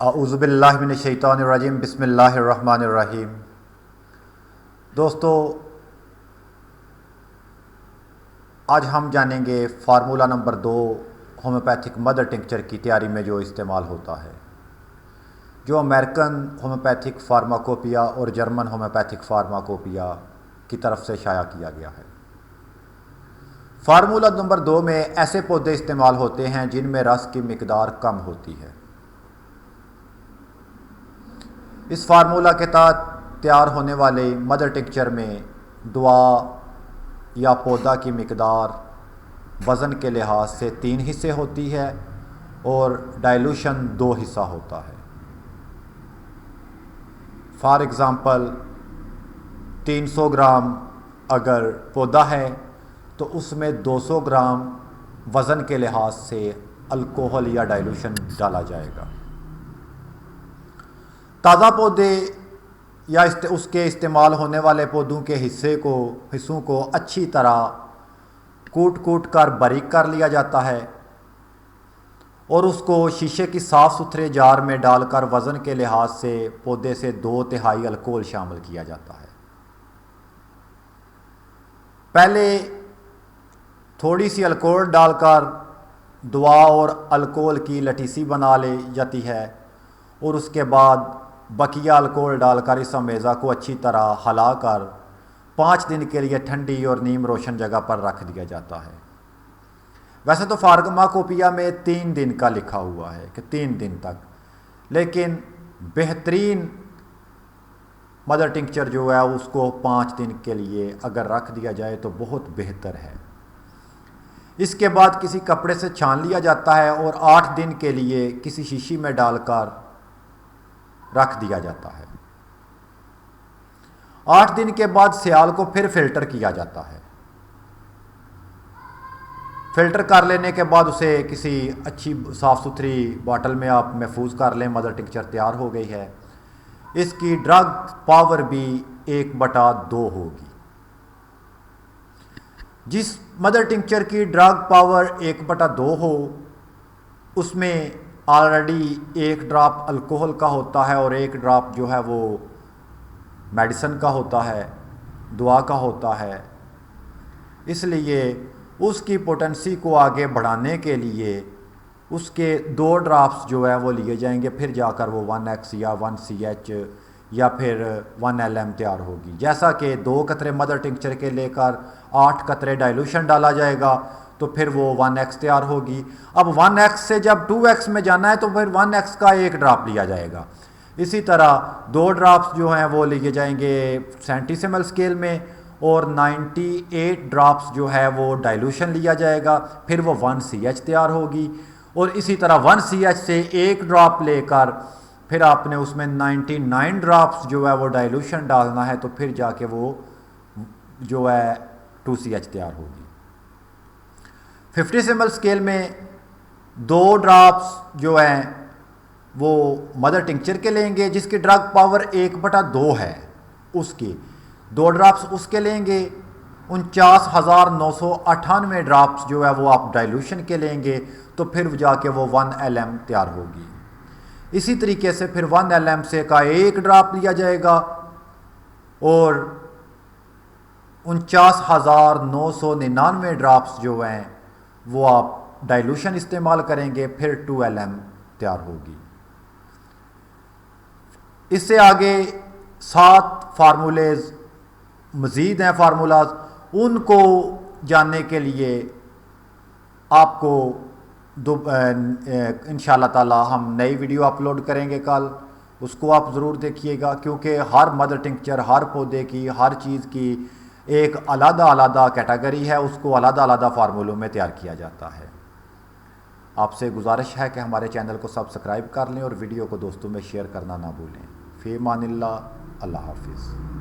औज़ुबिल्लाहि मिनश्शैतानिर्रजीम बिस्मिल्लाहिर्रहमानिर्रहीम। दोस्तों, आज हम जानेंगे formula number 2 homeopathic mother tincture की तैयारी में जो इस्तेमाल होता है, जो अमेरिकन होम्योपैथिक फार्माकोपिया और जर्मन होम्योपैथिक फार्माकोपिया की तरफ से शाया किया गया है। फार्मूला नंबर 2 में ऐसे पौधे इस्तेमाल होते हैं जिनमें रस की मिकदार कम होती है। इस फार्मूला के तहत तैयार होने वाले मदर टिंक्चर में दवा या पौधा की मिकदार वज़न के लिहाज से 3 हिस्से होती है और डाइल्यूशन 2 हिस्सा होता है। फॉर एग्ज़ाम्पल 300 ग्राम अगर पौधा है तो उसमें 200 ग्राम वज़न के लिहाज से अल्कोहल या डाइल्यूशन डाला जाएगा। ताज़ा पौधे या उसके इस्तेमाल होने वाले पौधों के हिस्सों को अच्छी तरह कूट कर बारीक कर लिया जाता है और उसको शीशे की साफ़ सुथरे जार में डालकर वज़न के लिहाज से पौधे से 2/3 अल्कोहल शामिल किया जाता है। पहले थोड़ी सी अल्कोहल डालकर दवा और अल्कोहल की लटीसी बना ली जाती है और उसके बाद बकिया अल्कोहल डालकर इस अमेज़ा को अच्छी तरह हिलाकर 5 दिन के लिए ठंडी और नीम रोशन जगह पर रख दिया जाता है। वैसे तो फार्माकोपिया में 3 दिन का लिखा हुआ है कि 3 दिन तक, लेकिन बेहतरीन मदर टिंक्चर जो है उसको 5 दिन के लिए अगर रख दिया जाए तो बहुत बेहतर है। इसके बाद किसी कपड़े से छान लिया जाता है और 8 दिन के लिए किसी शीशी में डालकर रख दिया जाता है। 8 दिन के बाद सियाल को फिर फिल्टर किया जाता है। फिल्टर कर लेने के बाद उसे किसी अच्छी साफ़ सुथरी बॉटल में आप महफूज कर लें। मदर टिंक्चर तैयार हो गई है। इसकी ड्रग पावर भी 1/2 होगी। जिस मदर टिंक्चर की ड्रग पावर 1/2 हो उसमें ऑलरेडी 1 ड्रॉप अल्कोहल का होता है और 1 ड्रॉप जो है वो मेडिसिन का होता है, दवा का होता है। इसलिए उसकी पोटेंसी को आगे बढ़ाने के लिए उसके 2 ड्रॉप्स जो है वो लिए जाएंगे, फिर जाकर वो 1X या 1CH या फिर 1LM तैयार होगी। जैसा कि 2 कतरे मदर टिंक्चर के लेकर 8 कतरे डाइल्यूशन डाला जाएगा तो फिर वो 1X तैयार होगी। अब 1X से जब 2X में जाना है तो फिर 1X का 1 ड्रॉप लिया जाएगा। इसी तरह 2 ड्रॉप्स जो हैं वो लिए जाएंगे सेंटीसिमल स्केल में और 98 ड्रॉप्स जो है वो डाइल्यूशन लिया जाएगा, फिर वो 1CH तैयार होगी। और इसी तरह 1CH से 1 ड्रॉप लेकर फिर आपने उसमें 99 ड्रॉप्स जो है वो डाइल्यूशन डालना है, तो फिर जाके वो जो है 2CH तैयार होगी। 50 स्केल में 2 ड्रॉप्स जो हैं वो मदर टिंक्चर के लेंगे जिसकी ड्रग पावर 1/2 है, उसकी 2 ड्रॉप्स उसके लेंगे। 49,998 ड्रॉप्स जो है वो आप डाइल्यूशन के लेंगे, तो फिर जाके वो 1LM तैयार होगी। इसी तरीके से फिर 1LM से का 1 ड्रॉप लिया जाएगा और 49,999 ड्रॉप्स जो हैं वो आप डाइल्यूशन इस्तेमाल करेंगे, फिर 2LM तैयार होगी। इससे आगे 7 फार्मूलेज मज़ीद हैं फार्मूलाज, उनको जानने के लिए आपको इंशाल्लाह ताला हम नई वीडियो अपलोड करेंगे कल, उसको आप ज़रूर देखिएगा, क्योंकि हर मदर टिंक्चर, हर पौधे की, हर चीज़ की एक अलग कैटेगरी है, उसको अलग फार्मूलों में तैयार किया जाता है। आपसे गुजारिश है कि हमारे चैनल को सब्सक्राइब कर लें और वीडियो को दोस्तों में शेयर करना ना भूलें। फ़ी अमानिल्लाह, अल्लाह हाफ़िज़।